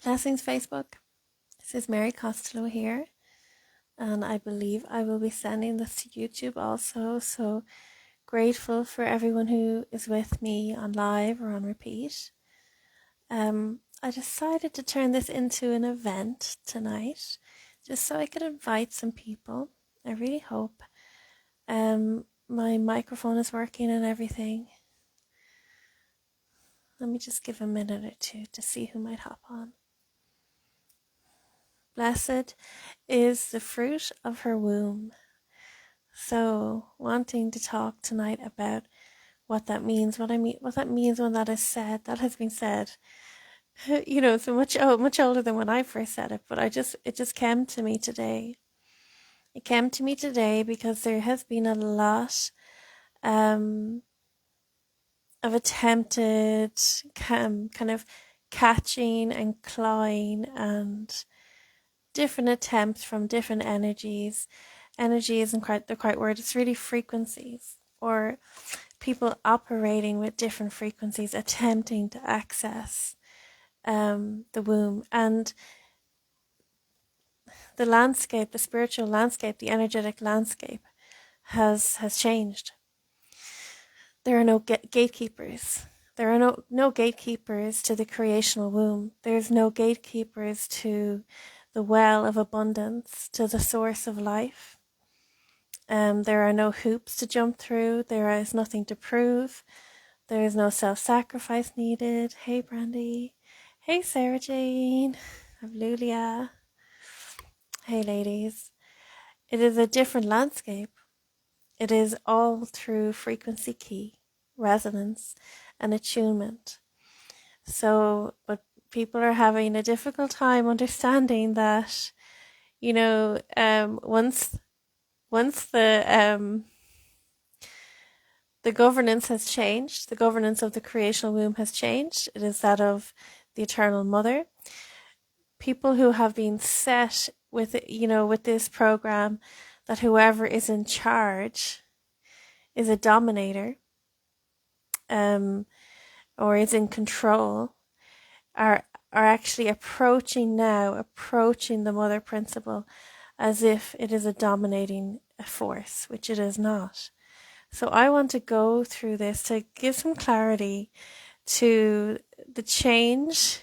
Blessings, Facebook. This is Mary Costello here, and I believe I will be sending this to YouTube also. So grateful for everyone who is with me on live or on repeat. I decided to turn this into an event tonight, just so I could invite some people. I really hope my microphone is working and everything. Let me just give a minute or two to see who might hop on. Blessed is the fruit of her womb. So, wanting to talk tonight about what that means, what that means when that is said. That has been said, so much older than when I first said it. But it just came to me today. It came to me today because there has been a lot of attempted kind of catching and clawing and different attempts from different energies. Energy isn't quite the right word. It's really frequencies, or people operating with different frequencies, attempting to access the womb. And the landscape, the spiritual landscape, the energetic landscape has changed. There are no gatekeepers. There are no gatekeepers to the creational womb. There's no gatekeepers to the well of abundance, to the source of life. There are no hoops to jump through. There is nothing to prove. There is no self-sacrifice needed. Hey, Brandy. Hey, Sarah Jane. Lulia. Hey, ladies. It is a different landscape. It is all through frequency key, resonance, and attunement. So, but people are having a difficult time understanding that, once the governance has changed, the governance of the creational womb has changed. It is that of the Eternal Mother. People who have been set with this program, that whoever is in charge is a dominator, or is in control, are actually approaching the mother principle as if it is a dominating force, which it is not. So I want to go through this to give some clarity to the change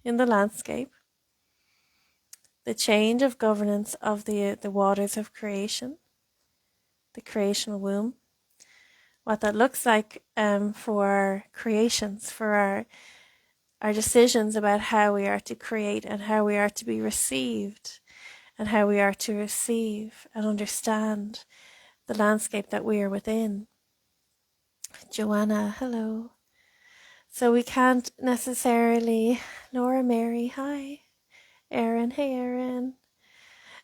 in the landscape, the change of governance of the waters of creation, the creational womb, what that looks like for our creations, for our decisions about how we are to create and how we are to be received, and how we are to receive and understand the landscape that we are within. Joanna, hello. So we can't necessarily, Laura Mary, hi. Erin, hey Erin.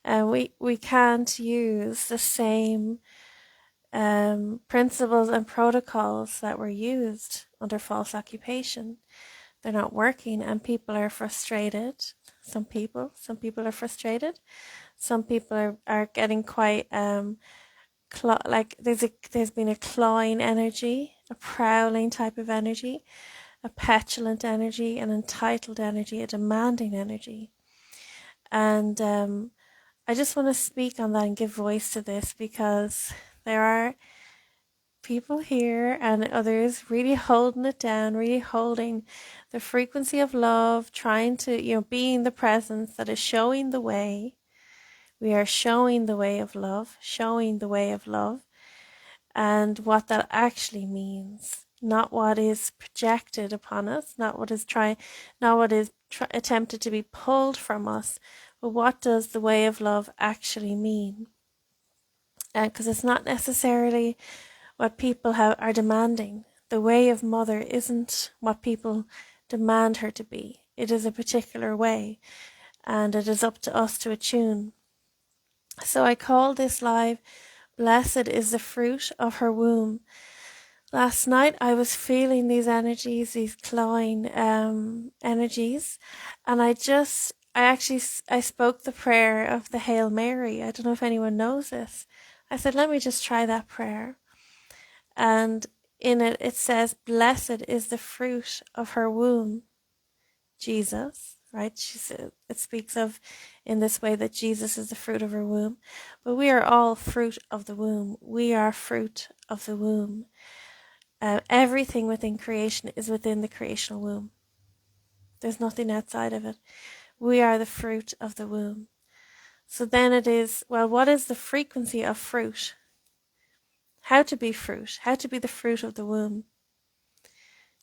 We can't use the same principles and protocols that were used under false occupation. They're not working, and people are frustrated. Some people are frustrated. Some people are getting quite there's been a clawing energy, a prowling type of energy, a petulant energy, an entitled energy, a demanding energy. And I just want to speak on that and give voice to this, because there are people here and others really holding it down, really holding the frequency of love, trying to, being the presence that is showing the way. We are showing the way of love, and what that actually means, not what is projected upon us, not what is attempted to be pulled from us, but what does the way of love actually mean? Because it's not necessarily what people are demanding. The way of Mother isn't what people demand her to be. It is a particular way, and it is up to us to attune. So I call this live, Blessed is the fruit of her womb. Last night I was feeling these energies, these clawing energies, and I spoke the prayer of the Hail Mary. I don't know if anyone knows this. I said, let me just try that prayer. And in it says, blessed is the fruit of her womb, Jesus. right? It speaks of in this way that Jesus is the fruit of her womb. But we are all fruit of the womb. We are fruit of the womb. Everything within creation is within the creational womb. There's nothing outside of it. We are the fruit of the womb. So then it is, well, what is the frequency of fruit? How to be fruit? How to be the fruit of the womb?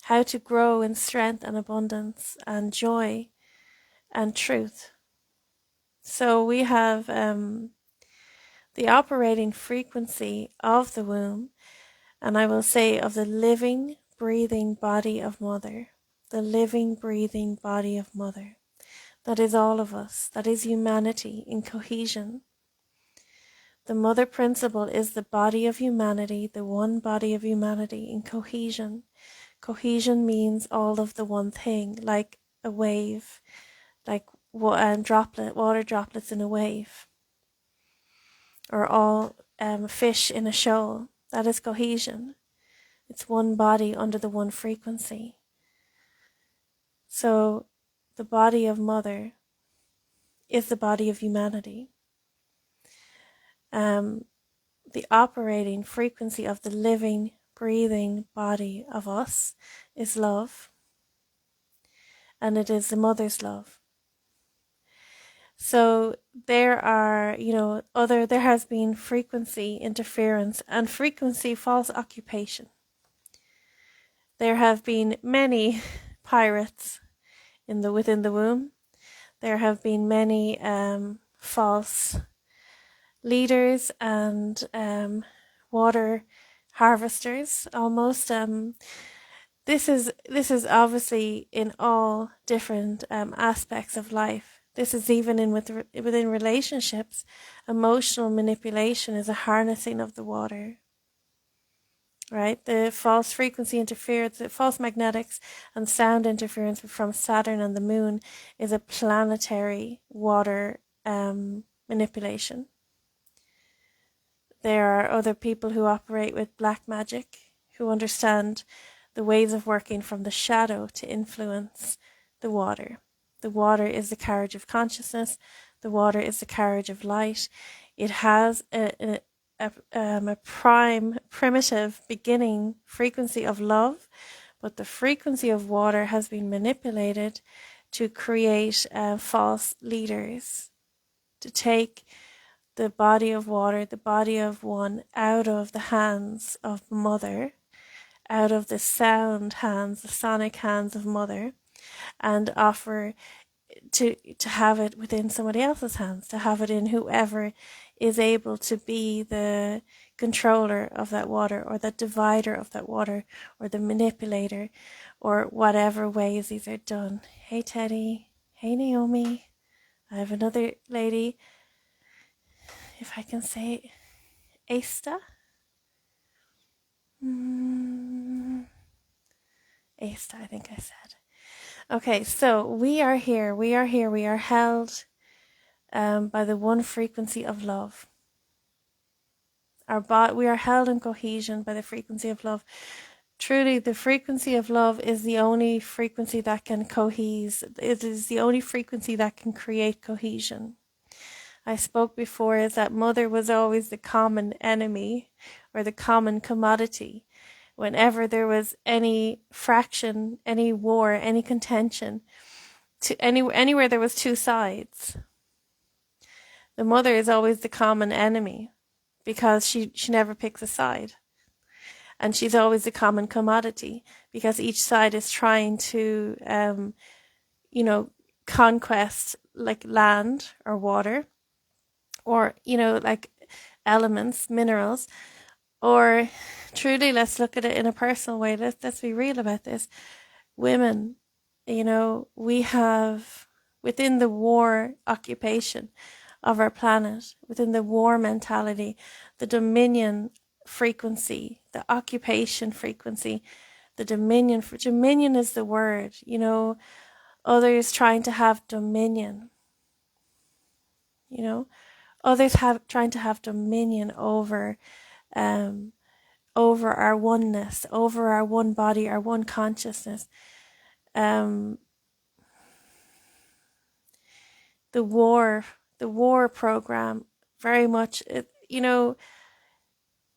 How to grow in strength and abundance and joy and truth? So we have the operating frequency of the womb, and I will say of the living, breathing body of Mother. The living, breathing body of Mother. That is all of us. That is humanity in cohesion. The Mother Principle is the body of humanity, the one body of humanity in cohesion. Cohesion means all of the one thing, like a wave, like water droplets in a wave, or all fish in a shoal. That is cohesion. It's one body under the one frequency. So the body of Mother is the body of humanity. The operating frequency of the living, breathing body of us is love, and it is the Mother's love. So there are, there has been frequency interference and frequency false occupation. There have been many pirates within the womb. There have been many false leaders and water harvesters almost. This is obviously in all different aspects of life. This is even within relationships. Emotional manipulation is a harnessing of the water. Right? The false frequency interference, the false magnetics and sound interference from Saturn and the moon is a planetary water manipulation. There are other people who operate with black magic, who understand the ways of working from the shadow to influence the water. The water is the carriage of consciousness. The water is the carriage of light. It has a primitive beginning frequency of love, but the frequency of water has been manipulated to create false leaders, to take the body of water, the body of one, out of the hands of Mother, out of the sound hands, the sonic hands of Mother, and offer to have it within somebody else's hands, to have it in whoever is able to be the controller of that water, or the divider of that water, or the manipulator, or whatever ways these are done. Hey Teddy, hey Naomi, I have another lady, if I can say Asta. Asta, I think I said. Okay, so we are here, we are held by the one frequency of love. We are held in cohesion by the frequency of love. Truly, the frequency of love is the only frequency that can cohese. It is the only frequency that can create cohesion. I spoke before is that Mother was always the common enemy, or the common commodity. Whenever there was any fraction, any war, any contention, anywhere there was two sides, the Mother is always the common enemy, because she never picks a side. And she's always the common commodity, because each side is trying to, conquest like land or water, or, like elements, minerals, or truly, let's look at it in a personal way. Let's be real about this. Women, we have, within the war occupation of our planet, within the war mentality, the dominion frequency, the occupation frequency, the dominion is the word, others trying to have dominion, others trying to have dominion over our oneness, over our one body, our one consciousness. the war program very much,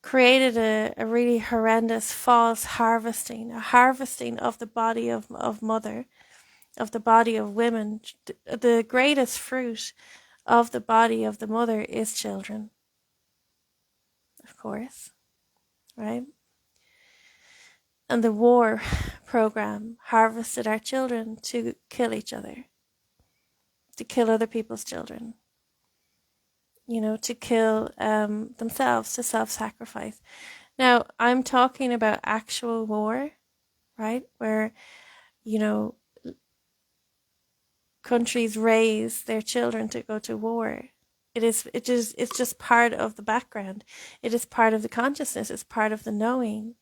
created a really horrendous false harvesting, a harvesting of the body of mother, of the body of women. The greatest fruit of the body of the mother is children, of course, right? And the war program harvested our children to kill each other, to kill other people's children, to kill themselves, to self-sacrifice. Now, I'm talking about actual war, right? Where, countries raise their children to go to war. It's just part of the background. It is part of the consciousness. It's part of the knowing.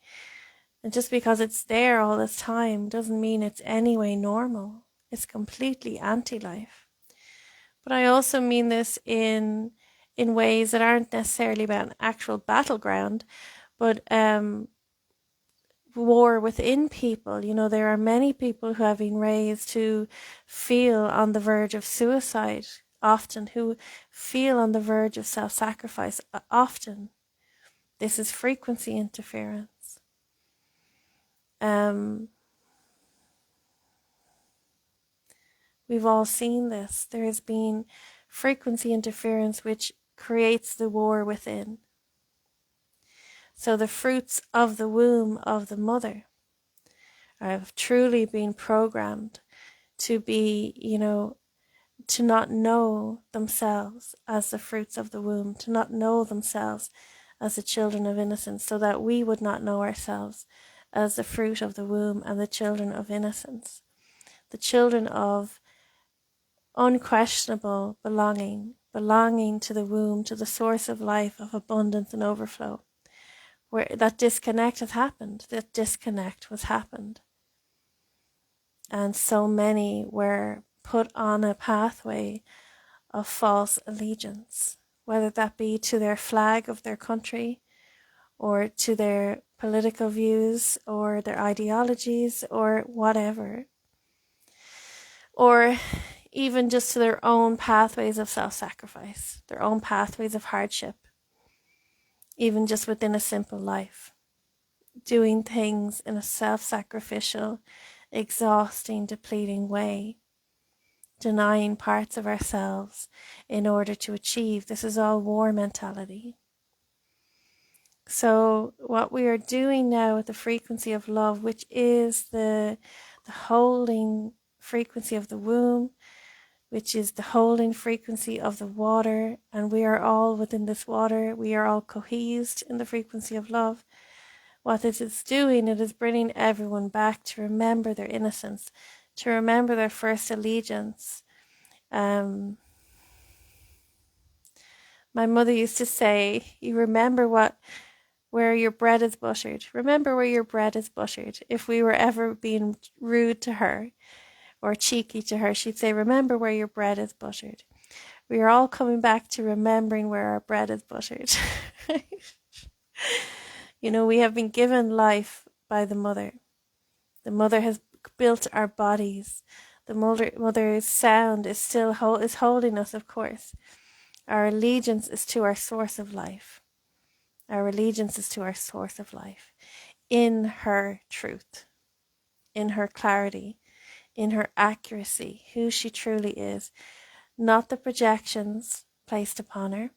And just because it's there all this time doesn't mean it's anyway normal. It's completely anti-life. But I also mean this in ways that aren't necessarily about an actual battleground, but war within people. There are many people who have been raised who feel on the verge of suicide often, who feel on the verge of self-sacrifice often. This is frequency interference. We've all seen this. There has been frequency interference which creates the war within. So the fruits of the womb of the mother have truly been programmed to be, to not know themselves as the fruits of the womb, to not know themselves as the children of innocence, so that we would not know ourselves as the fruit of the womb and the children of innocence, the children of unquestionable belonging to the womb, to the source of life, of abundance and overflow. Where that disconnect has happened, that disconnect was happened. And so many were put on a pathway of false allegiance, whether that be to their flag of their country, or to their political views, or their ideologies, or whatever. Or even just to their own pathways of self-sacrifice, their own pathways of hardship, even just within a simple life, doing things in a self-sacrificial, exhausting, depleting way, denying parts of ourselves in order to achieve. This is all war mentality. So what we are doing now with the frequency of love, which is the holding frequency of the womb, which is the holding frequency of the water, and we are all within this water, we are all cohesed in the frequency of love. What it is doing, it is bringing everyone back to remember their innocence, to remember their first allegiance. My mother used to say, you remember where your bread is buttered. Remember where your bread is buttered. If we were ever being rude to her or cheeky to her, she'd say, remember where your bread is buttered. We are all coming back to remembering where our bread is buttered. We have been given life by the mother. The mother has built our bodies. The mother's sound is still is holding us, of course. Our allegiance is to our source of life. Our allegiance is to our source of life, in her truth, in her clarity, in her accuracy, who she truly is, not the projections placed upon her,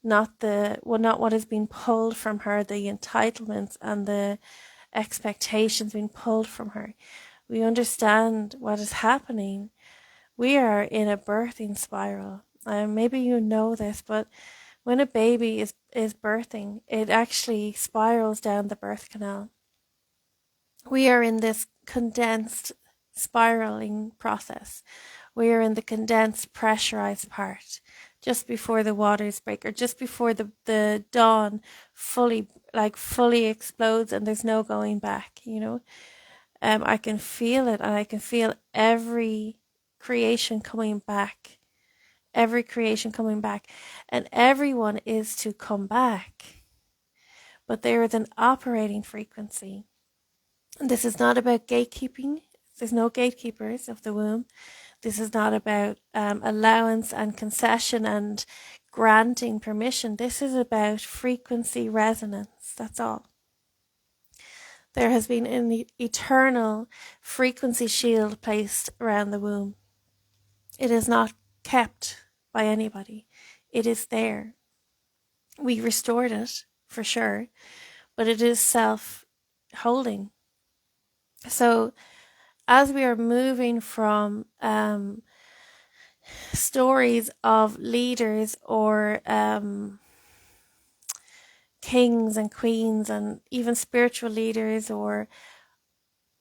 not what is being pulled from her, the entitlements and the expectations being pulled from her. We understand what is happening. We are in a birthing spiral. Maybe you know this, but when a baby is birthing, it actually spirals down the birth canal. We are in this condensed spiraling process. We are in the condensed pressurized part, just before the waters break, or just before the dawn fully explodes and there's no going back, I can feel it, and I can feel every creation coming back, and everyone is to come back. But there is an operating frequency. And this is not about gatekeeping. There's no gatekeepers of the womb. This is not about allowance and concession and granting permission. This is about frequency resonance. That's all. There has been an eternal frequency shield placed around the womb. It is not kept by anybody. It is there. We restored it, for sure, but it is self-holding. So as we are moving from stories of leaders or kings and queens and even spiritual leaders or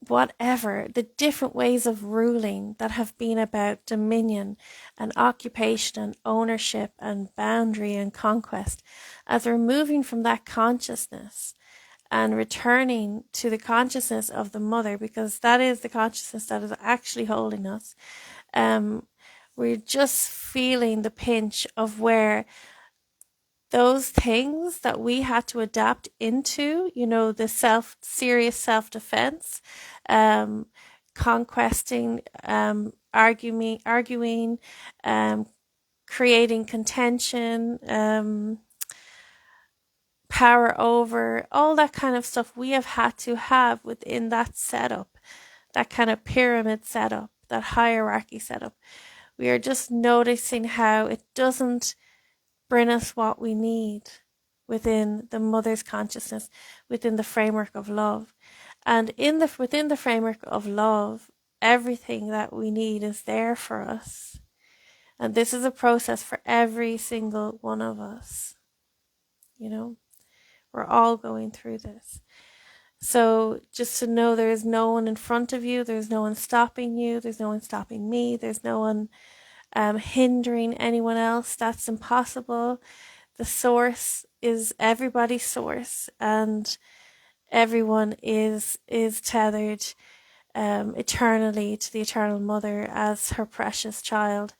whatever, the different ways of ruling that have been about dominion and occupation and ownership and boundary and conquest, as we're moving from that consciousness and returning to the consciousness of the mother, because that is the consciousness that is actually holding us, we're just feeling the pinch of where those things that we had to adapt into, the serious self-defense, conquesting, arguing, creating contention, power over, all that kind of stuff we have had to have within that setup, that kind of pyramid setup, that hierarchy setup. We are just noticing how it doesn't bring us what we need within the mother's consciousness, within the framework of love. And within the framework of love, everything that we need is there for us. And this is a process for every single one of us. We're all going through this. So just to know there is no one in front of you, there's no one stopping you, there's no one stopping me, there's no one hindering anyone else. That's impossible. The source is everybody's source, and everyone is tethered eternally to the eternal mother as her precious child.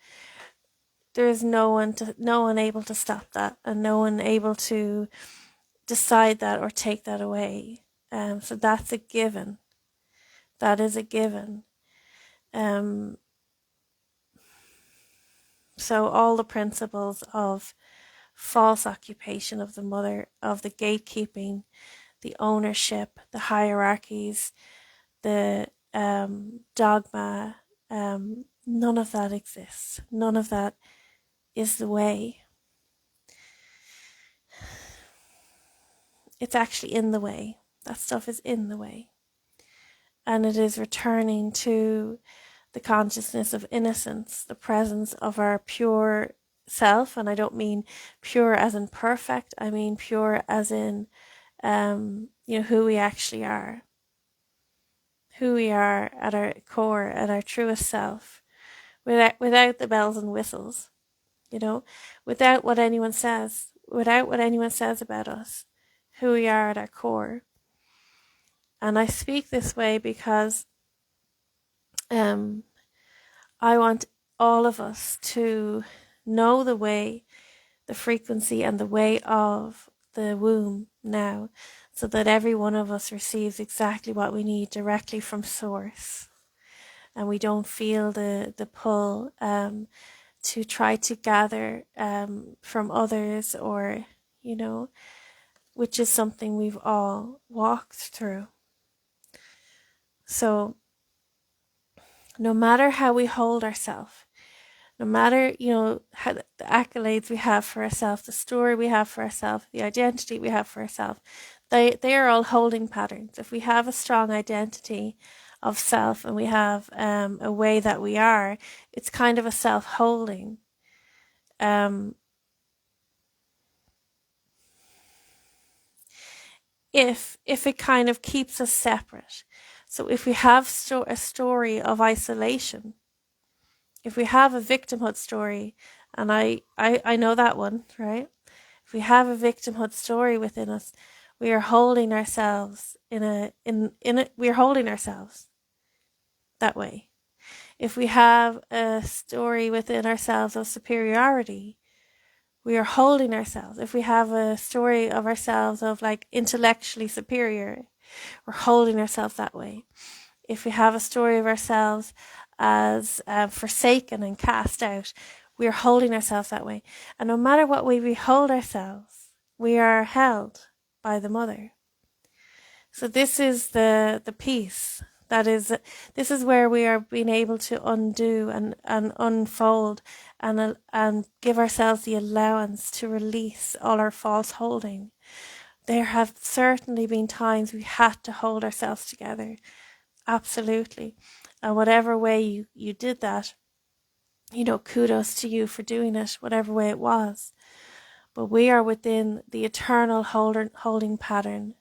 There is no one able to stop that, and no one able to decide that or take that away. So that's a given. That is a given. So all the principles of false occupation of the mother, of the gatekeeping, the ownership, the hierarchies, the dogma, none of that exists. None of that is the way. It's actually in the way. That stuff is in the way. And it is returning to the consciousness of innocence, the presence of our pure self. And I don't mean pure as in perfect. I mean pure as in, who we actually are. Who we are at our core, at our truest self. Without the bells and whistles. Without what anyone says. Without what anyone says about us. Who we are at our core. And I speak this way because I want all of us to know the way, the frequency and the way of the womb now, so that every one of us receives exactly what we need directly from source. And we don't feel the pull to try to gather from others, or, which is something we've all walked through. So no matter how we hold ourselves, no matter, how the accolades we have for ourselves, the story we have for ourselves, the identity we have for ourselves, they are all holding patterns. If we have a strong identity of self and we have a way that we are, it's kind of a self-holding. If it kind of keeps us separate. So if we have a story of isolation, if we have a victimhood story, and I know that one, right? If we have a victimhood story within us, we are holding ourselves we're holding ourselves that way. If we have a story within ourselves of superiority, we are holding ourselves. If we have a story of ourselves of like intellectually superior, we're holding ourselves that way. If we have a story of ourselves as forsaken and cast out. We are holding ourselves that way. And no matter what way we hold ourselves, we are held by the mother. So this is the peace. This is where we are being able to undo and unfold and give ourselves the allowance to release all our false holding. There have certainly been times we had to hold ourselves together. Absolutely. And whatever way you did that, kudos to you for doing it, whatever way it was. But we are within the eternal holding pattern.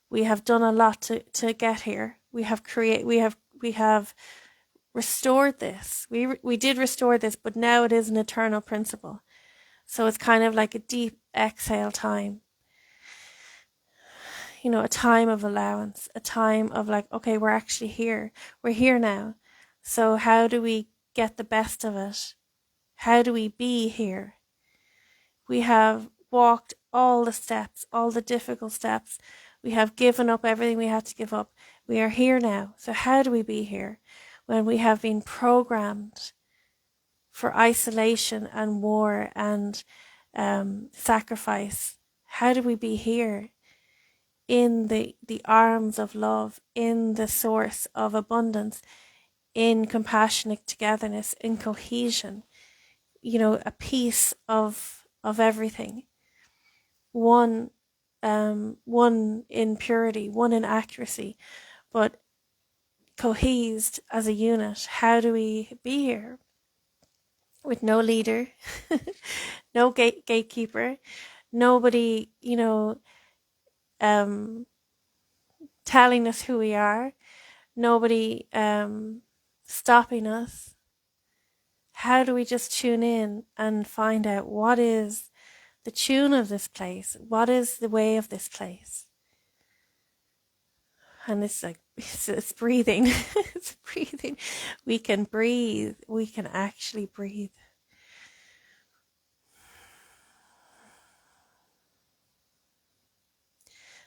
We have done a lot to get here. We have restored this. We did restore this, but now it is an eternal principle. So it's kind of like a deep exhale time. A time of allowance, a time of like, okay, we're actually here. We're here now. So how do we get the best of it? How do we be here? We have walked all the steps, all the difficult steps. We have given up everything we had to give up. We are here now. So how do we be here when we have been programmed for isolation and war and sacrifice? How do we be here in the arms of love, in the source of abundance, in compassionate togetherness, in cohesion, a piece of everything, one in purity, one in accuracy, but cohesed as a unit? How do we be here with no leader, no gatekeeper, nobody, telling us who we are, nobody stopping us? How do we just tune in and find out what is the tune of this place? What is the way of this place? And it's like, it's breathing. It's breathing. We can breathe. We can actually breathe.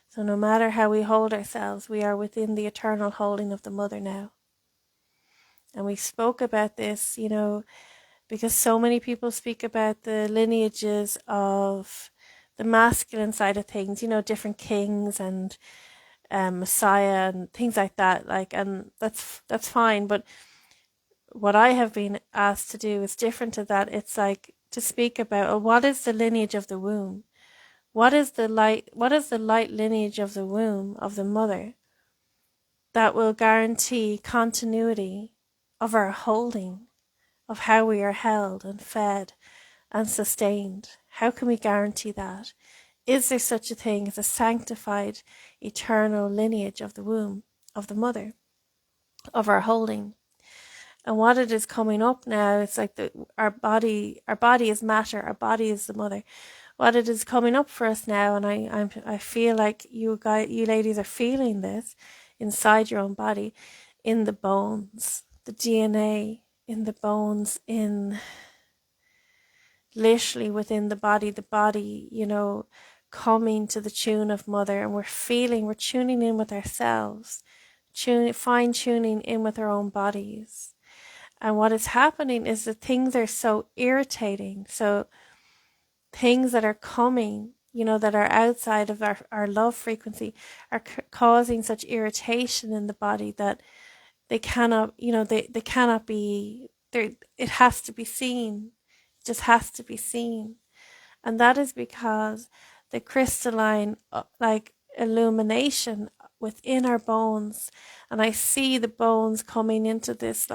So no matter how we hold ourselves, we are within the eternal holding of the mother now. And we spoke about this, because so many people speak about the lineages of the masculine side of things, different kings and Messiah and things like that. And that's fine. But what I have been asked to do is different to that. It's like to speak about, what is the lineage of the womb? What is the light lineage of the womb of the mother that will guarantee continuity of our holding, of how we are held and fed and sustained? How can we guarantee that? Is there such a thing as a sanctified, eternal lineage of the womb, of the mother, of our holding? And what it is coming up now, it's like our body is matter, our body is the mother. What it is coming up for us now, and I feel like you ladies are feeling this inside your own body, in the bones, the DNA in the bones, in literally within the body, coming to the tune of mother, and we're tuning in with ourselves, fine tuning in with our own bodies. And what is happening is that things are so irritating. So things that are coming, that are outside of our love frequency are causing such irritation in the body that they cannot, they cannot be there. It has to be seen. It just has to be seen. And that is because the crystalline, illumination within our bones, and I see the bones coming into this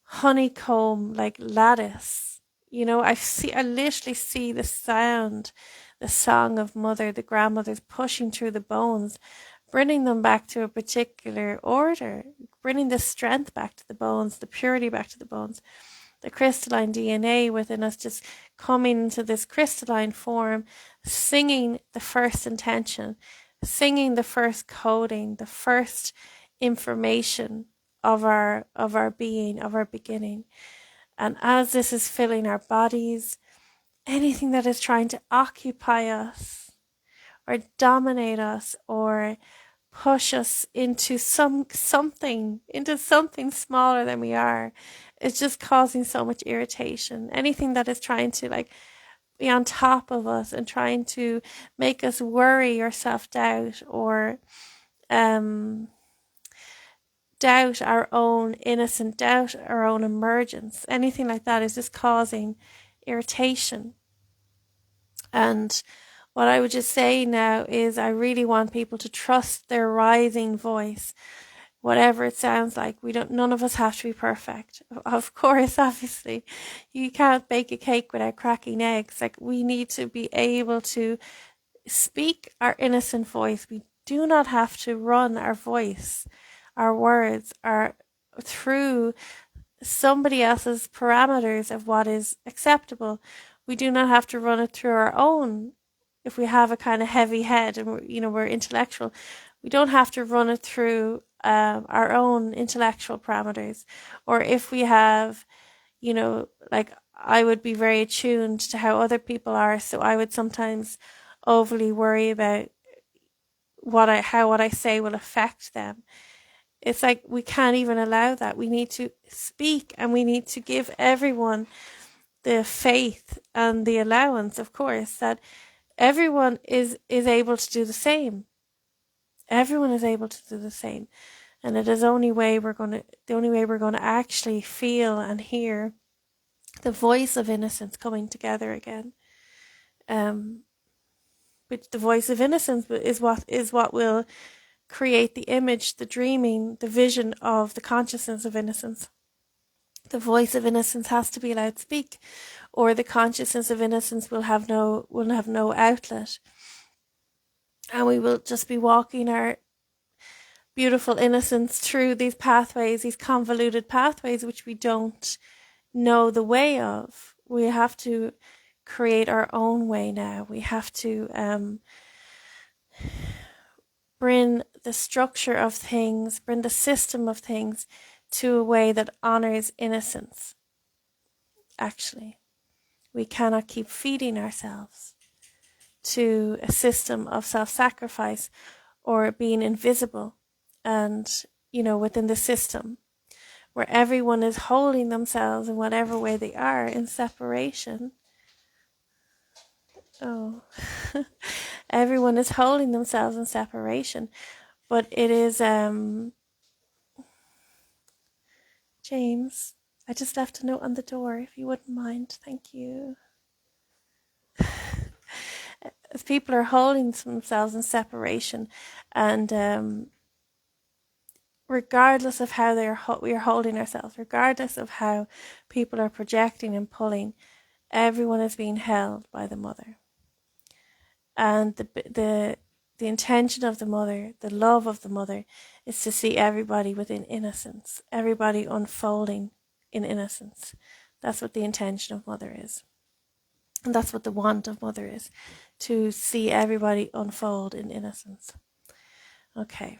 honeycomb lattice. I literally see the song of mother, the grandmothers pushing through the bones, bringing them back to a particular order, bringing the strength back to the bones, the purity back to the bones, the crystalline DNA within us just coming into this crystalline form, singing the first intention, singing the first coding, the first information of our being, of our beginning. And as this is filling our bodies, anything that is trying to occupy us or dominate us or push us into something smaller than we are. It's just causing so much irritation. Anything that is trying to like be on top of us and trying to make us worry or self-doubt or um, doubt our own innocence, doubt our own emergence, anything like that is just causing irritation. And what I would just say now is I really want people to trust their rising voice, whatever it sounds like. None of us have to be perfect. Of course, obviously, you can't bake a cake without cracking eggs. Like, we need to be able to speak our innocent voice. We do not have to run our voice, our words, are through somebody else's parameters of what is acceptable. We do not have to run it through our own. If we have a kind of heavy head and we're intellectual, we don't have to run it through our own intellectual parameters. Or if we have, like, I would be very attuned to how other people are, so I would sometimes overly worry about how what I say will affect them. It's like we can't even allow that. We need to speak, and we need to give everyone the faith and the allowance, of course, that everyone is able to do the same. Everyone is able to do the same. And it is the only way we're going to actually feel and hear the voice of innocence coming together again. But the voice of innocence is what will create the image, the dreaming, the vision of the consciousness of innocence. The voice of innocence has to be allowed to speak, or the consciousness of innocence will have no outlet, and we will just be walking our beautiful innocence through these pathways, these convoluted pathways, which we don't know the way of. We have to create our own way now. We have to bring the structure of things, bring the system of things to a way that honors innocence. Actually, we cannot keep feeding ourselves to a system of self-sacrifice or being invisible and, within the system where everyone is holding themselves in whatever way they are in separation. Oh, everyone is holding themselves in separation, but it is, James, I just left a note on the door, if you wouldn't mind. Thank you. As people are holding themselves in separation, and regardless of how we are holding ourselves, regardless of how people are projecting and pulling, everyone is being held by the mother. And the intention of the mother, the love of the mother, is to see everybody within innocence, everybody unfolding in innocence. That's what the intention of mother is. And that's what the want of mother is, to see everybody unfold in innocence. Okay.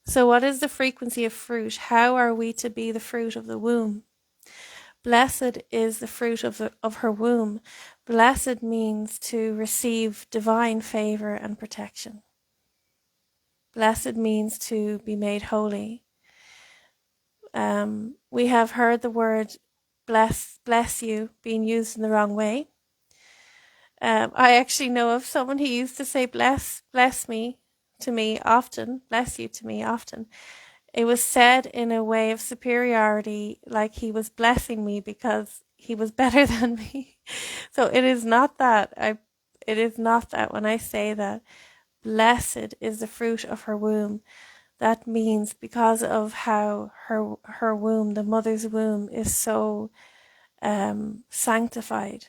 So what is the frequency of fruit? How are we to be the fruit of the womb? Blessed is the fruit of her womb. Blessed means to receive divine favor and protection. Blessed means to be made holy. We have heard the word bless you being used in the wrong way. I actually know of someone who used to say bless me to me often, bless you to me often. It was said in a way of superiority, like he was blessing me because he was better than me. So it is not that. It is not that when I say that blessed is the fruit of her womb. That means because of how her womb, the mother's womb, is so sanctified.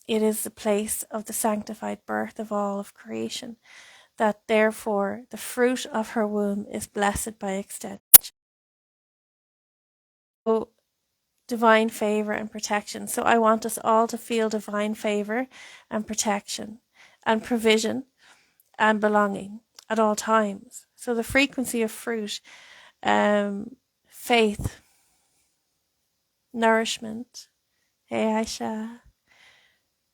It is the place of the sanctified birth of all of creation, that therefore the fruit of her womb is blessed by extension. So, divine favor and protection. So I want us all to feel divine favor and protection and provision and belonging at all times. So the frequency of fruit, faith, nourishment. Hey Aisha,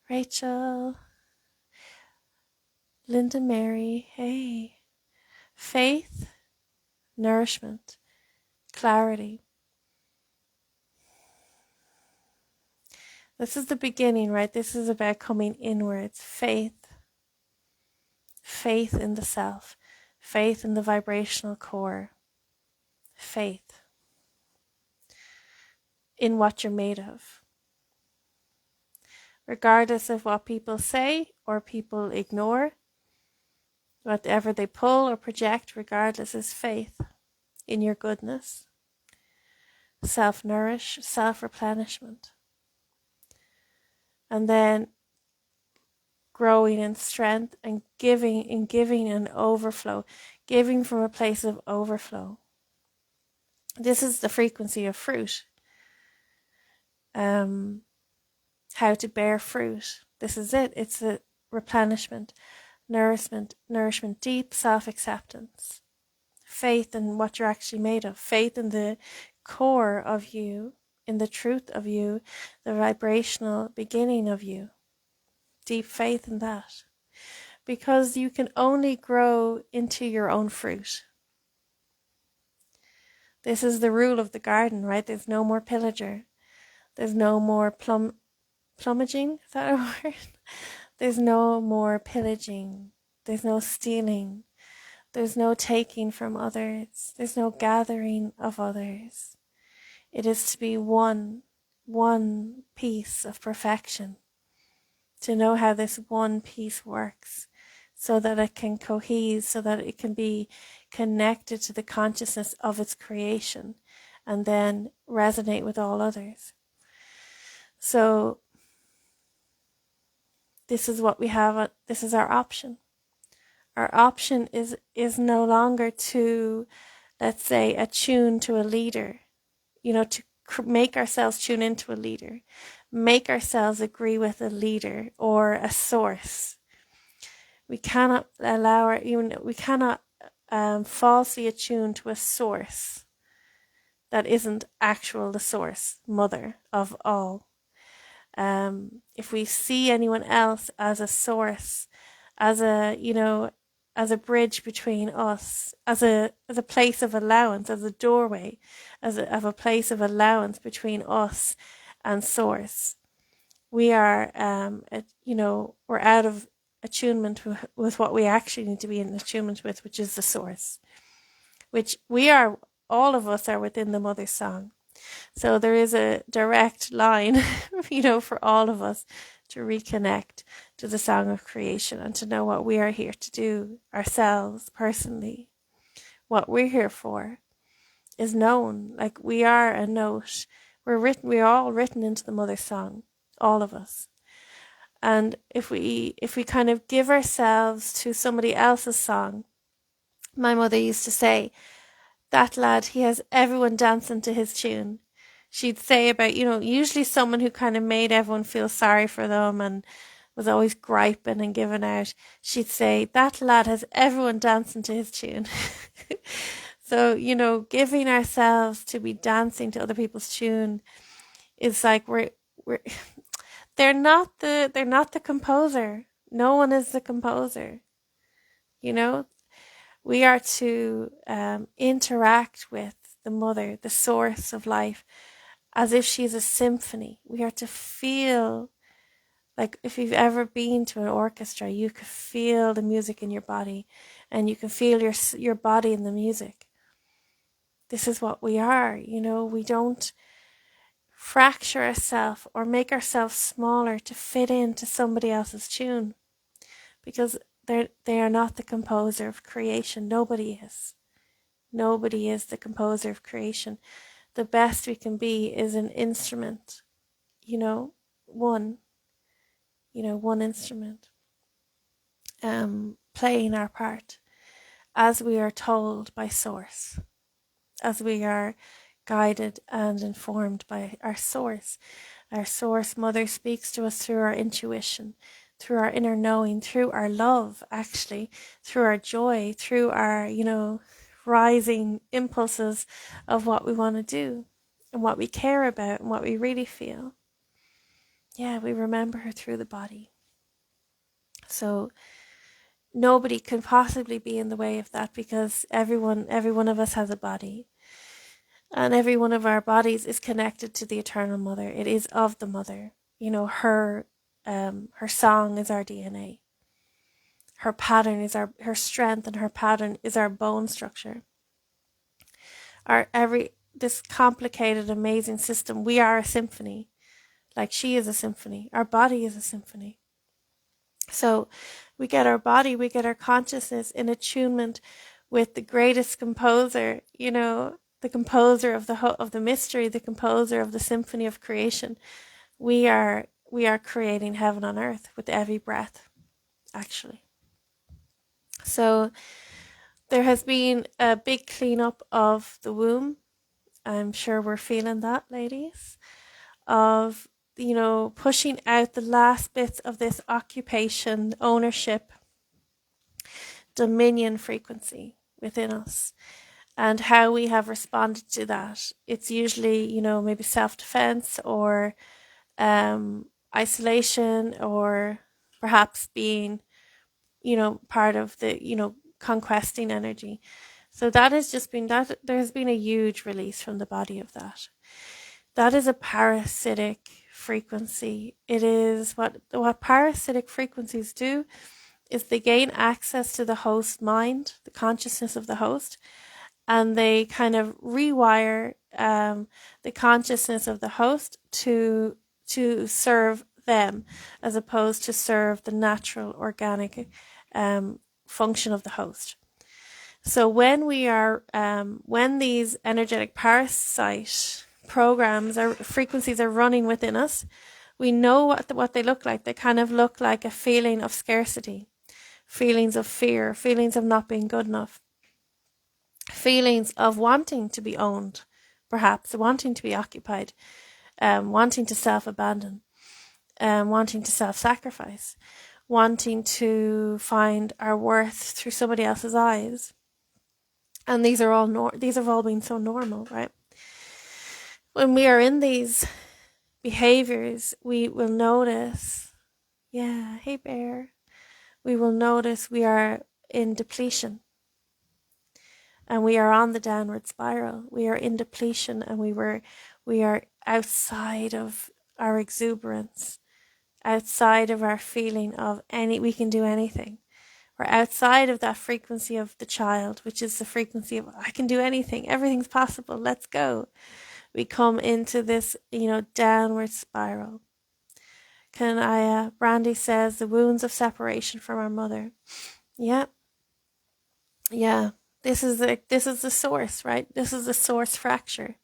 Rachel, Linda Mary, hey. Faith, nourishment, clarity. This is the beginning, right? This is about coming inwards. Faith. Faith in the self. Faith in the vibrational core. Faith in what you're made of. Regardless of what people say or people ignore, whatever they pull or project, regardless, is faith in your goodness. Self-nourish, self-replenishment. And then growing in strength and giving and overflow. Giving from a place of overflow. This is the frequency of fruit. How to bear fruit. This is it. It's a replenishment, nourishment, deep self-acceptance. Faith in what you're actually made of. Faith in the core of you, in the truth of you, the vibrational beginning of you. Deep faith in that. Because you can only grow into your own fruit. This is the rule of the garden, right? There's no more pillager. There's no more plumaging, is that a word? There's no more pillaging. There's no stealing. There's no taking from others. There's no gathering of others. It is to be one piece of perfection. To know how this one piece works so that it can cohere, so that it can be connected to the consciousness of its creation and then resonate with all others. So this is what we have. This is our option. Our option is no longer to, let's say, attune to a leader, to make ourselves tune into a leader, make ourselves agree with a leader or a source. We cannot falsely attune to a source that isn't the source, mother of all. If we see anyone else as a source, as a bridge between us, as a place of allowance, as a doorway, of a place of allowance between us and source, we are, we're out of attunement with what we actually need to be in attunement with, which is the source, which all of us are within the mother song. So there is a direct line, for all of us to reconnect to the song of creation and to know what we are here to do ourselves personally. What we're here for is known. Like we are a note. We're all written into the mother song, all of us. And if we kind of give ourselves to somebody else's song, my mother used to say, that lad, he has everyone dancing to his tune. She'd say about, usually someone who kind of made everyone feel sorry for them and was always griping and giving out. She'd say, that lad has everyone dancing to his tune. So, giving ourselves to be dancing to other people's tune is like they're not the composer. No one is the composer. We are to interact with the mother, the source of life, as if she's a symphony. We are to feel, like if you've ever been to an orchestra, you can feel the music in your body and you can feel your body in the music. This is what we are, we don't fracture ourselves or make ourselves smaller to fit into somebody else's tune, because they are not the composer of creation. Nobody is. Nobody is the composer of creation. The best we can be is an instrument, one instrument, playing our part as we are told by source, as we are guided and informed by our source. Our source mother speaks to us through our intuition, through our inner knowing, through our love, actually, through our joy, through our, rising impulses of what we want to do and what we care about and what we really feel. Yeah, we remember her through the body. So nobody can possibly be in the way of that, because every one of us has a body, and every one of our bodies is connected to the eternal mother. It is of the mother. Her song is our DNA. Her pattern is her strength, and her pattern is our bone structure. This complicated, amazing system. We are a symphony. Like she is a symphony. Our body is a symphony. So we get our body, we get our consciousness in attunement with the greatest composer, the composer of the mystery, the composer of the symphony of creation. We are creating heaven on earth with every breath, actually. So there has been a big cleanup of the womb. I'm sure we're feeling that, ladies, of pushing out the last bits of this occupation, ownership, dominion frequency within us, and how we have responded to that. It's usually, maybe self-defense, or isolation, or perhaps being, part of the, conquesting energy. So that has just been that. There has been a huge release from the body of that. That is a parasitic frequency. It is what parasitic frequencies do is they gain access to the host mind, the consciousness of the host, and they kind of rewire the consciousness of the host to serve them, as opposed to serve the natural, organic function of the host. So when when these energetic parasite programs or frequencies are running within us, we know what they look like. They kind of look like a feeling of scarcity, feelings of fear, feelings of not being good enough, feelings of wanting to be owned, perhaps wanting to be occupied, wanting to self-abandon, wanting to self-sacrifice, wanting to find our worth through somebody else's eyes. And these have all been so normal, right? When we are in these behaviors, we will notice, hey bear, we will notice we are in depletion, and we are on the downward spiral. We are in depletion, and we are outside of our exuberance, outside of our feeling of we can do anything. We're outside of that frequency of the child, which is the frequency of I can do anything, everything's possible, let's go. We come into this, downward spiral. Brandy says the wounds of separation from our mother. Yeah. This is the source, right? This is the source fracture.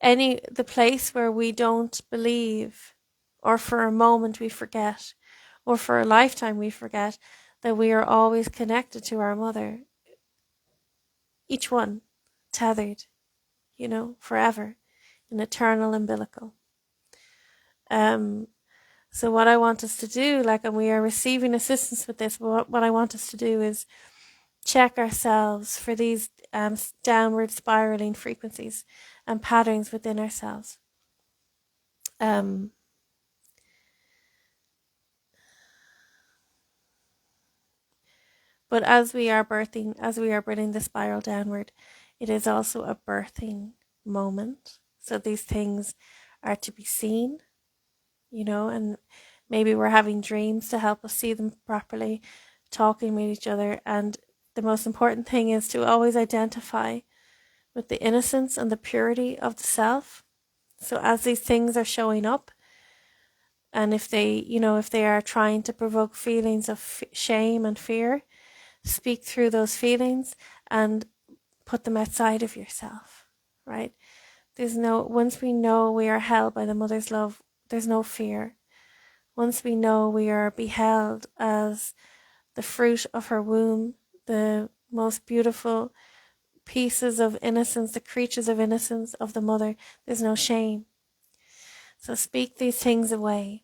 The place where we don't believe, or for a moment we forget, or for a lifetime we forget that we are always connected to our mother. Each one tethered, forever, an eternal umbilical. So what I want us to do, and we are receiving assistance with this, what I want us to do is check ourselves for these downward spiraling frequencies and patterns within ourselves. But as we are birthing the spiral downward, it is also a birthing moment. So these things are to be seen, and maybe we're having dreams to help us see them properly, talking with each other. And the most important thing is to always identify with the innocence and the purity of the self. So as these things are showing up, and if they are trying to provoke feelings of shame and fear, speak through those feelings and put them outside of yourself, right? Once we know we are held by the mother's love, there's no fear. Once we know we are beheld as the fruit of her womb, the most beautiful pieces of innocence, the creatures of innocence of the mother, there's no shame. So speak these things away.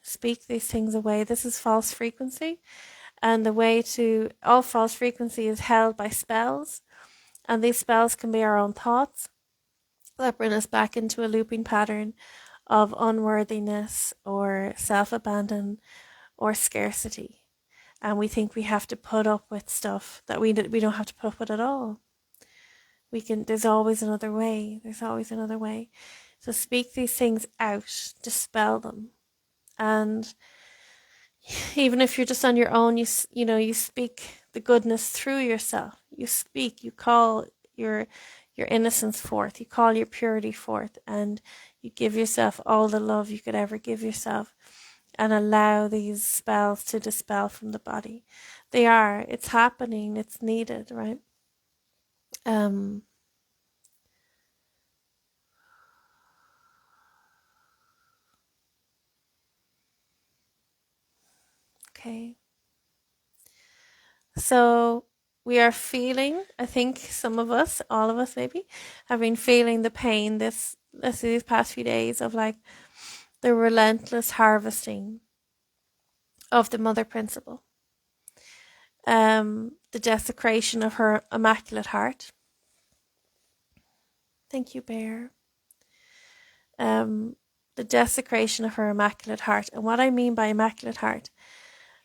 Speak these things away. This is false frequency. And the way to all false frequency is held by spells. And these spells can be our own thoughts that bring us back into a looping pattern of unworthiness or self-abandon or scarcity. and we think we have to put up with stuff that we don't have to put up with at all. There's always another way. There's always another way. So speak these things out, dispel them. And even if you're just on your own, you speak the goodness through yourself. You call your innocence forth. You call your purity forth, and you give yourself all the love you could ever give yourself, and allow these spells to dispel from the body. It's happening. It's needed, right? Okay. So we are feeling, I think some of us, all of us maybe, have been feeling the pain these past few days of like the relentless harvesting of the mother principle. The desecration of her immaculate heart. Thank you, Bear. The desecration of her immaculate heart. And what I mean by immaculate heart,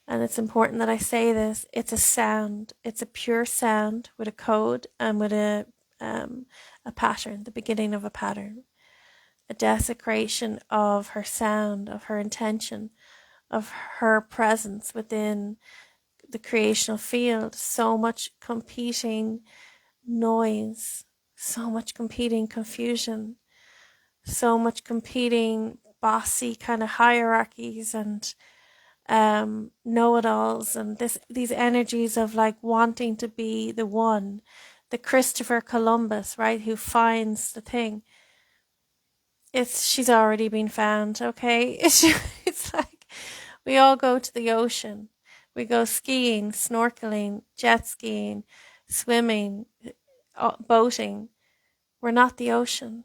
and it's important that I say this, it's a sound. It's a pure sound with a code and with a pattern, the beginning of a pattern. A desecration of her sound, of her intention, of her presence within the creational field. So much competing noise, so much competing confusion, so much competing bossy kind of hierarchies and know-it-alls, and these energies of like wanting to be the one, the Christopher Columbus, right, who finds the thing. She's already been found, okay? It's like we all go to the ocean. We go skiing, snorkeling, jet skiing, swimming, boating. We're not the ocean.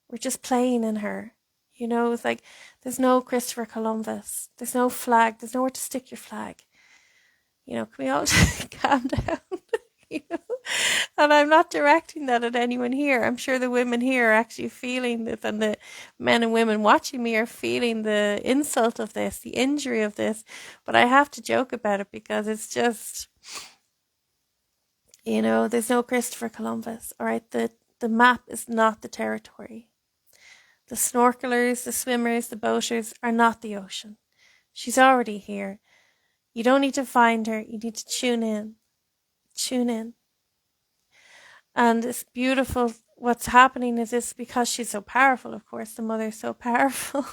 We're just playing in her. It's like there's no Christopher Columbus. There's no flag. There's nowhere to stick your flag. Can we all just calm down? And I'm not directing that at anyone here. I'm sure the women here are actually feeling this, and the men and women watching me are feeling the insult of this, the injury of this. But I have to joke about it because it's just, there's no Christopher Columbus. All right, the map is not the territory. The snorkelers, the swimmers, the boaters are not the ocean. She's already here. You don't need to find her. You need to tune in. Tune in. And it's beautiful. What's happening is this because she's so powerful, of course. The mother is so powerful.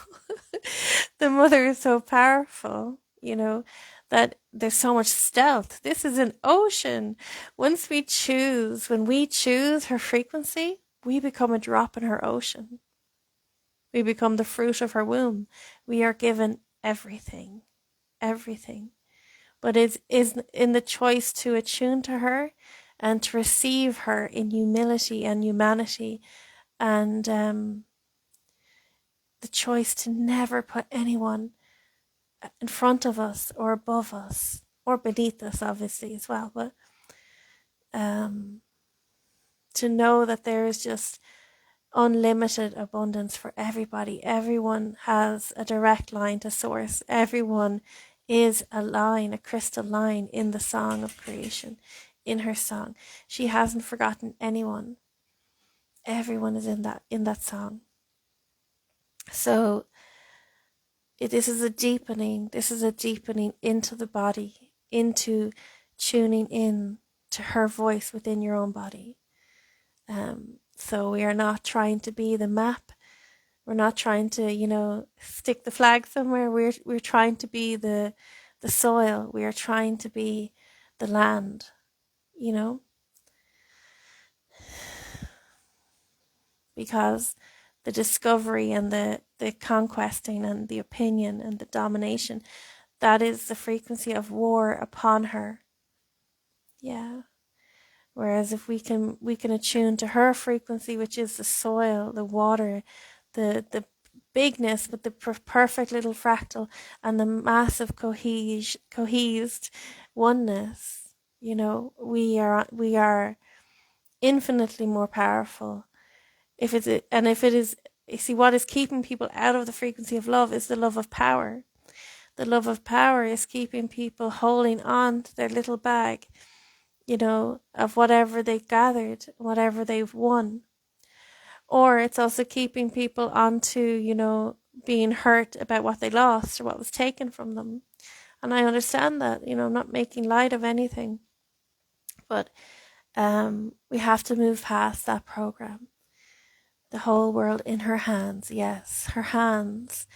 The mother is so powerful, that there's so much stealth. This is an ocean. When we choose her frequency, we become a drop in her ocean. We become the fruit of her womb. We are given everything. Everything. But it is in the choice to attune to her and to receive her in humility and humanity, and the choice to never put anyone in front of us or above us or beneath us, obviously, as well. But to know that there is just unlimited abundance for everybody. Everyone has a direct line to source. Everyone is a line, a crystal line in the song of creation, in her song. She hasn't forgotten anyone. Everyone is in that song. So this is a deepening into the body, into tuning in to her voice within your own body. So we are not trying to be the map. We're not trying to, stick the flag somewhere. We're trying to be the soil. We are trying to be the land, because the discovery and the conquesting and the opinion and the domination, that is the frequency of war upon her. Yeah. Whereas if we can attune to her frequency, which is the soil, the water, the bigness with the perfect little fractal and the massive cohesed oneness, we are infinitely more powerful. If it is, you see, what is keeping people out of the frequency of love is the love of power. The love of power is keeping people holding on to their little bag, of whatever they've gathered, whatever they've won. Or it's also keeping people onto, being hurt about what they lost or what was taken from them. And I understand that, I'm not making light of anything. But we have to move past that program. The whole world in her hands, yes, her hands.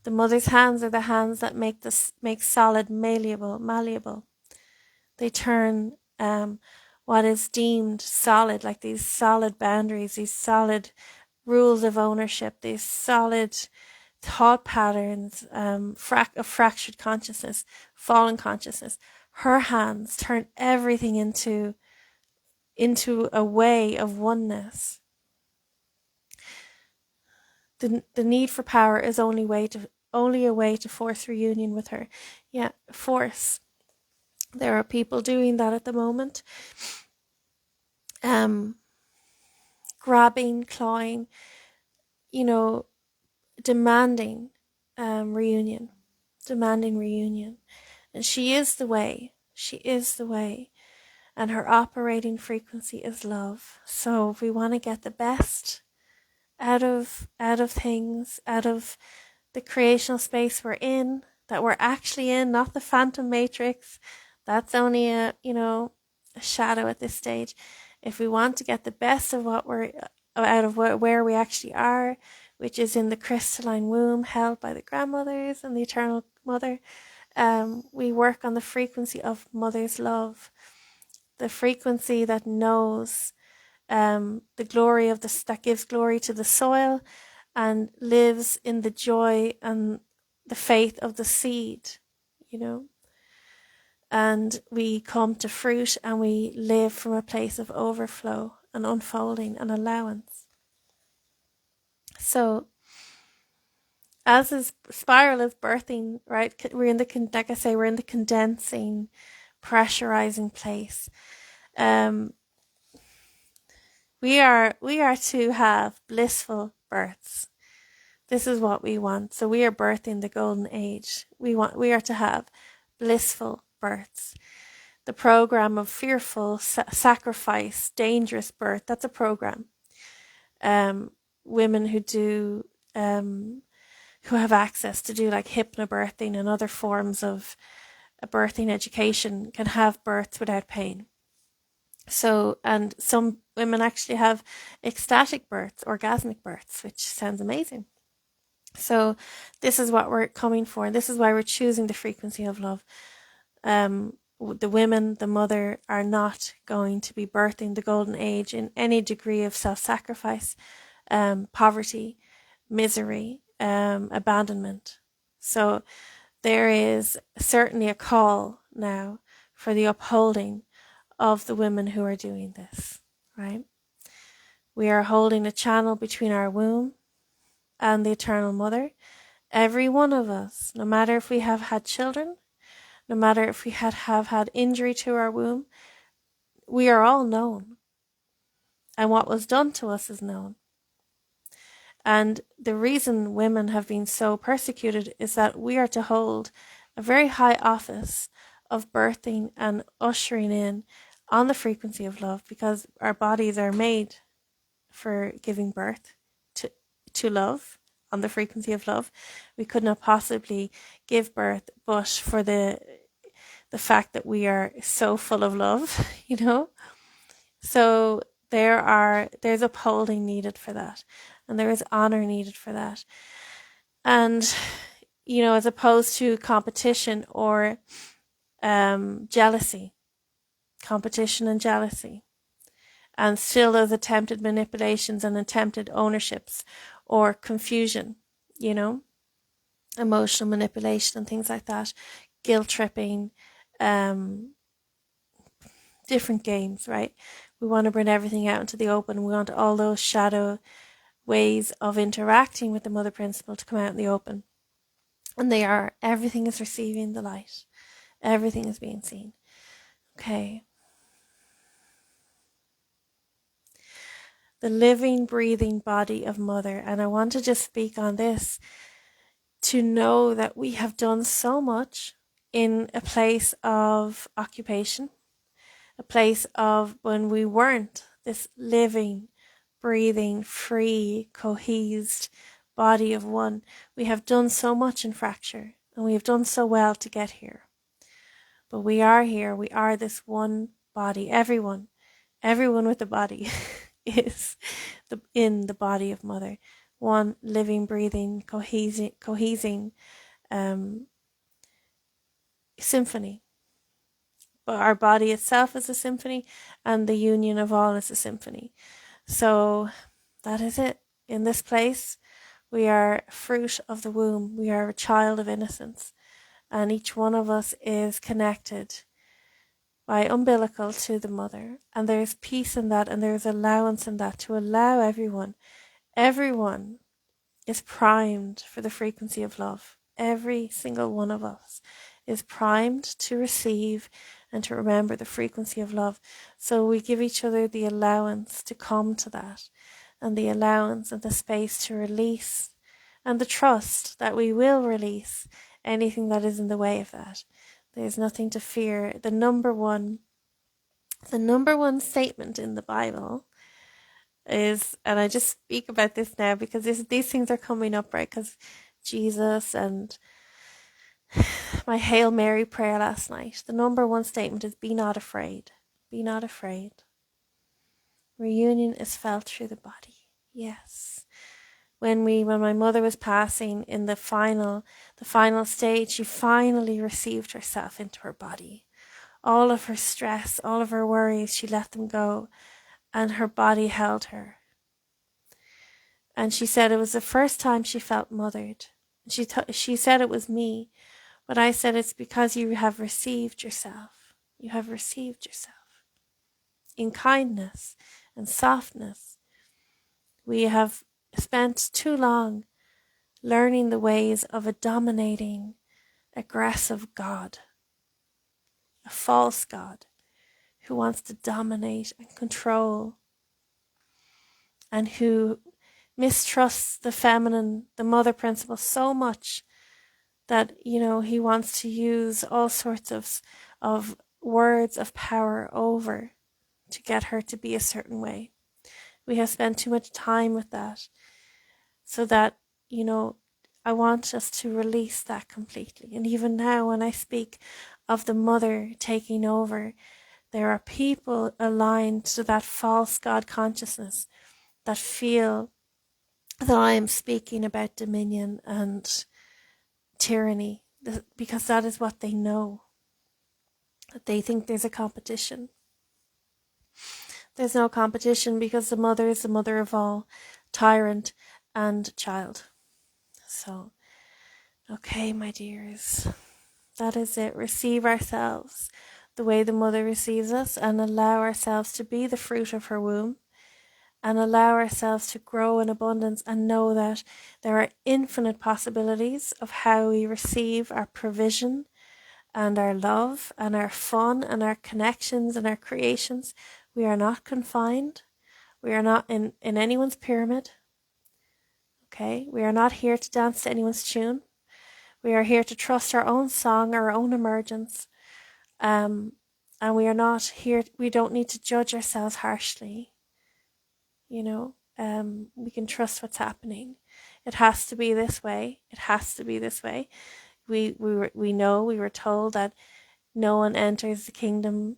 The mother's hands are the hands that make solid malleable. They turn what is deemed solid, like these solid boundaries, these solid rules of ownership, these solid thought patterns of fractured consciousness, fallen consciousness. Her hands turn everything into a way of oneness. The need for power is only a way to force reunion with her. Yeah, force. There are people doing that at the moment. Grabbing, clawing, demanding reunion. Demanding reunion. And she is the way. She is the way. And her operating frequency is love. So if we want to get the best out of things, out of the creational space we're in, that we're actually in, not the phantom matrix. That's only a shadow at this stage. If we want to get the best of what we're out of where we actually are, which is in the crystalline womb held by the grandmothers and the eternal mother, we work on the frequency of mother's love, the frequency that knows the glory of that gives glory to the soil and lives in the joy and the faith of the seed, and we come to fruit and we live from a place of overflow and unfolding and allowance. So as this spiral is birthing, right, we're in the condensing, pressurizing place. We are to have blissful births. This is what we want. So we are birthing the golden age. We are to have blissful births. The program of fearful sacrifice, dangerous birth, that's a program. Women who have access to do like hypnobirthing and other forms of birthing education can have births without pain. So, and some women actually have ecstatic births, orgasmic births, which sounds amazing. So this is what we're coming for. And this is why we're choosing the frequency of love. The women, the mother, are not going to be birthing the golden age in any degree of self-sacrifice, poverty, misery, abandonment. So there is certainly a call now for the upholding of the women who are doing this, right? We are holding a channel between our womb and the eternal mother. Every one of us, no matter if we have had children, no matter if we have had injury to our womb, we are all known. And what was done to us is known. And the reason women have been so persecuted is that we are to hold a very high office of birthing and ushering in on the frequency of love, because our bodies are made for giving birth to love on the frequency of love. We could not possibly give birth but for the fact that we are so full of love, So there's upholding needed for that, and there is honor needed for that. And as opposed to competition or jealousy, competition and jealousy, and still those attempted manipulations and attempted ownerships or confusion, emotional manipulation and things like that, guilt tripping, different games, right? We want to bring everything out into the open. We want all those shadow ways of interacting with the mother principle to come out in the open. And everything is receiving the light. Everything is being seen. Okay. The living, breathing body of mother. And I want to just speak on this to know that we have done so much in a place of occupation, a place of when we weren't this living, breathing, free, cohesed body of one. We have done so much in fracture, and we have done so well to get here. But we are here. We are this one body. Everyone with a body is in the body of Mother. One living, breathing, cohesing symphony. But our body itself is a symphony, and the union of all is a symphony. So that is it. In this place, we are fruit of the womb. We are a child of innocence. And each one of us is connected by umbilical to the mother. And there's peace in that, and there's allowance in that to allow everyone is primed for the frequency of love. Every single one of us is primed to receive and to remember the frequency of love. So we give each other the allowance to come to that, and the allowance and the space to release, and the trust that we will release anything that is in the way of that. There's nothing to fear. The number one statement in the Bible is, and I just speak about this now because these things are coming up, right? Because Jesus and my Hail Mary prayer last night, the number one statement is, be not afraid. Be not afraid. Reunion is felt through the body. Yes. When my mother was passing in the final stage, she finally received herself into her body. All of her stress, all of her worries, she let them go, and her body held her. And she said it was the first time she felt mothered. She said it was me, but I said it's because you have received yourself. You have received yourself in kindness and softness. We have spent too long learning the ways of a dominating, aggressive God, a false God who wants to dominate and control, and who mistrusts the feminine, the mother principle so much that, he wants to use all sorts of words of power over to get her to be a certain way. We have spent too much time with that, so that, I want us to release that completely. And even now, when I speak of the mother taking over, there are people aligned to that false God consciousness that feel that I am speaking about dominion and tyranny, because that is what they know. They think there's a competition. There's no competition, because the mother is the mother of all, tyrant and child. So, okay, my dears, that is it. Receive ourselves the way the mother receives us, and allow ourselves to be the fruit of her womb, and allow ourselves to grow in abundance, and know that there are infinite possibilities of how we receive our provision and our love and our fun and our connections and our creations. We are not confined. We are not in anyone's pyramid. Okay? We are not here to dance to anyone's tune. We are here to trust our own song, our own emergence. And we are not here, we don't need to judge ourselves harshly. We can trust what's happening. It has to be this way. It has to be this way. We were told that no one enters the kingdom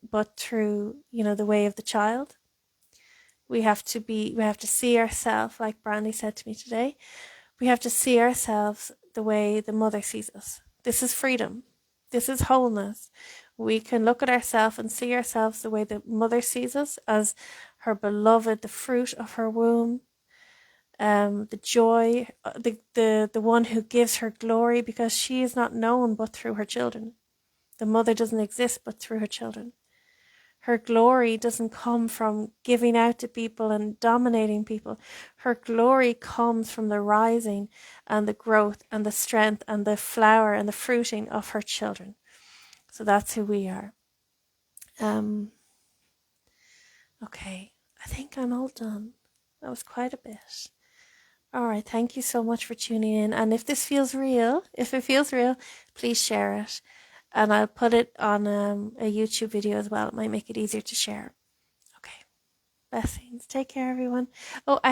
but through, the way of the child. We have to see ourselves, like Brandy said to me today, we have to see ourselves the way the mother sees us. This is freedom. This is wholeness. We can look at ourselves and see ourselves the way the mother sees us, as her beloved, the fruit of her womb, the joy, the one who gives her glory, because she is not known but through her children. The mother doesn't exist but through her children. Her glory doesn't come from giving out to people and dominating people. Her glory comes from the rising and the growth and the strength and the flower and the fruiting of her children. So that's who we are. Okay, I think I'm all done. That was quite a bit. All right. Thank you so much for tuning in. And if this feels real, if it feels real, please share it. And I'll put it on a YouTube video as well. It might make it easier to share. Okay. Blessings. Take care, everyone. Oh, I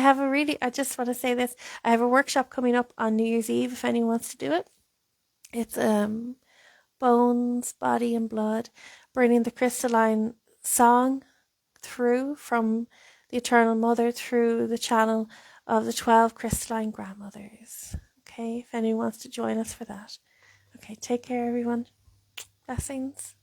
just want to say this. I have a workshop coming up on New Year's Eve if anyone wants to do it. It's bones, body, and blood, bringing the crystalline song through from the Eternal Mother through the channel of the 12 crystalline grandmothers. Okay, if anyone wants to join us for that. Okay, take care, everyone. Blessings.